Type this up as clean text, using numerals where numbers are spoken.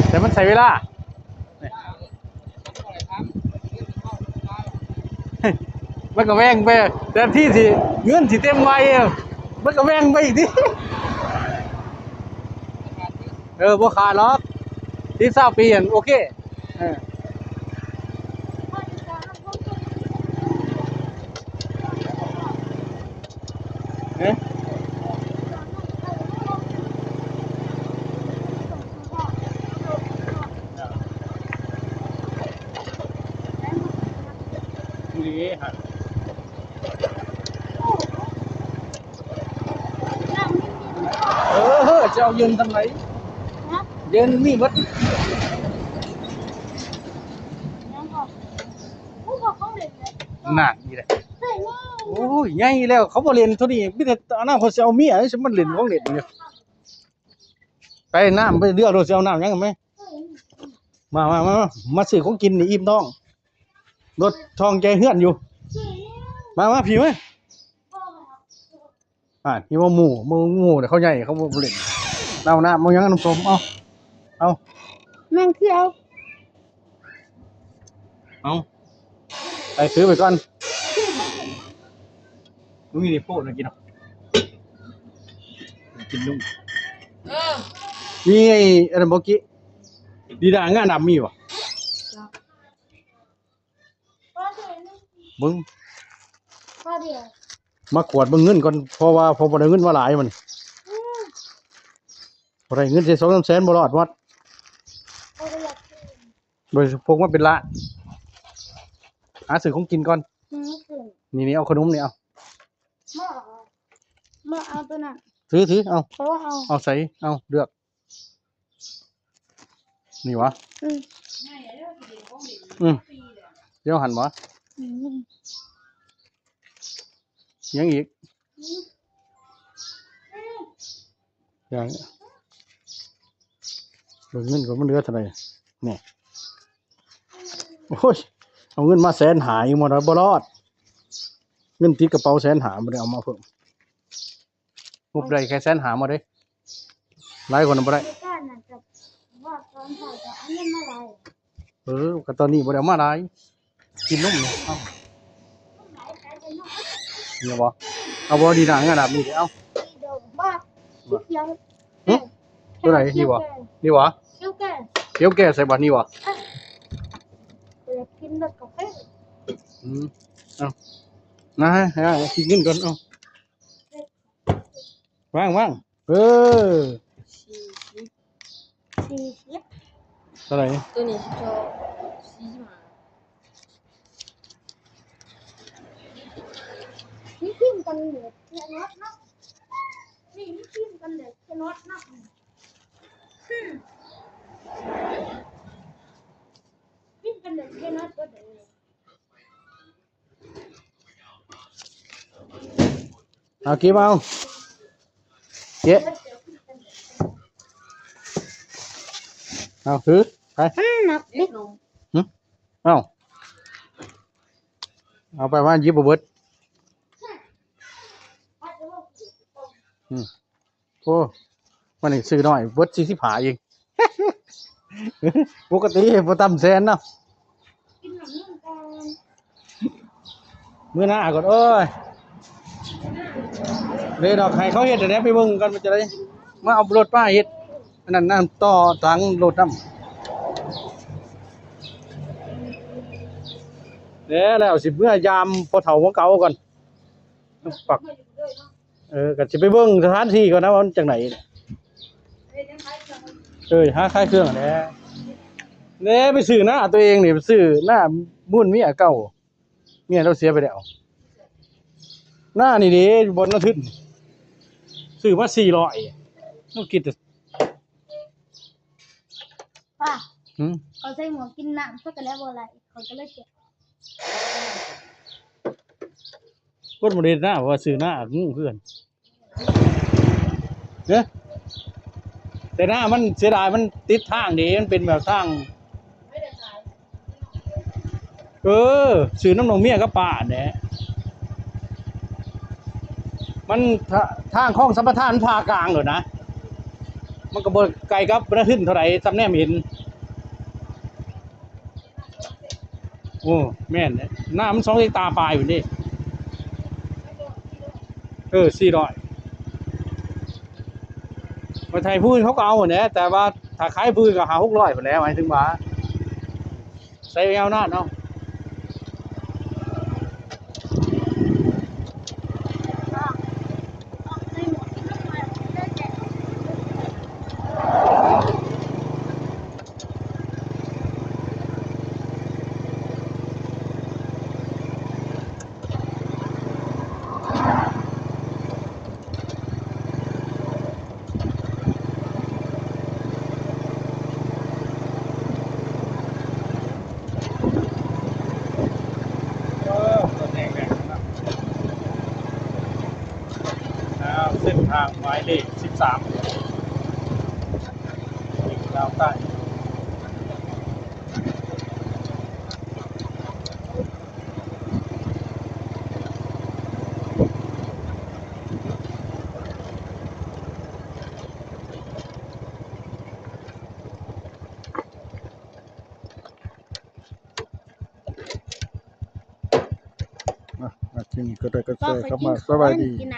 แต่มันใช้เวลามันก็แว่งไปแต่ที่สิเงินสิเต็มไว้มันก็แว่งไปอีกทีบ่ขาดหรอกที่20 ปีโอเคเอ๊ะดีฮะจะเอาเย็นทำไรเย็นมีวัดหนักนี่แหละโอ้ยใหญ่แล้วเขาบ่เล่นเท่านี้มีแต่อนาคตสิเอาเมียฉันมันเล่นของเล่นอยู่ไปน้ำไปเลือกรถสิเอาน้ำยังกันไหมมาซื้อของกินนี่อิ่มท้องรถทองใจเฮือนอยู่มาพี่ไหมนี่ว่าหมูแต่เขาใหญ่เขาบ่เล่นเอาน้ำยังน้ำส้มเอาแม่งคือเอาไปซื้อไปก่อนลุงนี่โพดมากินหรอกินลุงนี่ไอ้อะไรเมื่อกี้ดีด่างงานดำมีวะมึงมาขวดมึงเงินก่อนเพราะพอได้เงินมาหลายมันพอได้เงินจะ2-3 แสนบ่รอดวัดโดยพกมาเป็นละหาซื้อของกินก่อนนี่เอาขนมนี่มาเอาตัวนั้นถือเอาใส่เอาเลือกนี่วะเดี๋ยวหันวะยังอีกอย่างเงินก็มันเหลือเท่าไหร่นี่โอ้ยเอาเงินมา100,000หายหมดแล้วบ่รอดเงินติดกระเป๋า100,000หาบ่ได้เอามาเพิ่มงบได้แค่100,000หามาได้หลายคนบ่ได้ก็ตอนนี้บ่ได้เอามาหลายกินนมนี่เนี่ยบ่เอาบ่ดีหนังอ่ะดับนี่เอาตัวไหนนี่บ่นี่บ่เกี๊ยวแก่ใส่บัตรนี่บ่กินแบบกาแฟเอานะกินเงินก่อนเอาว่าง40เท่าไหร่ตัวนี้นี่พิมพ์กันเหลือแค่น็อตนะนี่พิมพ์กันเหลือแค่น็อตนะพิมพ์กันเหลือแค่น็อตก็ได้เอากี่มาเจ๊เอาถือไปหนักดิเอาไปว่ายิบเบิดโอ้มันอีกซื้อหน่อยเบิด40 หาเองปกติบ่ต่ำแสนเนาะมื้อหน้าก่อนโอ้ยเลยดอกให้เขาเฮ็ดเดี๋ยวนี้ไปเบิ่งกันมันจะได้มาเอารถป้าเฮ็ดอันนั้นน้ำต่อถังรถน้ำแล้วสิเมื่อยามพอเฒ่าของเก่าก่อนปักก็สิไปเบิ่งสถานที่ก่อนนะว่ามันจังไหนหาขายเครื่องแหน่ไปซื้อหน้าตัวเองนี่ไปซื้อหน้ามุ่นเมียเก่าเมียเราเสียไปแล้วหน้านี่ดิบนน้ำทึนซื้อมา400ต้องคิดป้าเขาใส่หมวกกินน้ำสักแล้วบ่ไรเขาก็เลยเจ็บกดโมเดลหน้าว่าซื้อหน้างูเพื่อนเนี่ยแต่หน้ามันเสียดายมันติดทางดีมันเป็นแบบทางซื้อน้ำนมเมียก็ป่าเนี่ยมันทางคลองสัมปทานพากลางเลยนะ มันก็บ่ไกลกับประทึนเท่าไหร่จำแนมเห็นโอ้แม่นเนี่ยหน้ามัน2 ตาปลายอยู่นี่400มาไทยพื้นเขาก็เอาเนี่ยแต่ว่าถ้าขายพื้นก็หา600พุ่นแหล้วหมายถึงว่าใส่ยาวนานเนาะ ในหมดที่ทำไมได้แจก ตัวแดงนะเส้นทางหมายเลข13ดาวใต้ที่นี่ก็ได้ก็ ก็ ใส่ ไป เข้า กิ มาน ส ข้าว บายดี กินน้ำ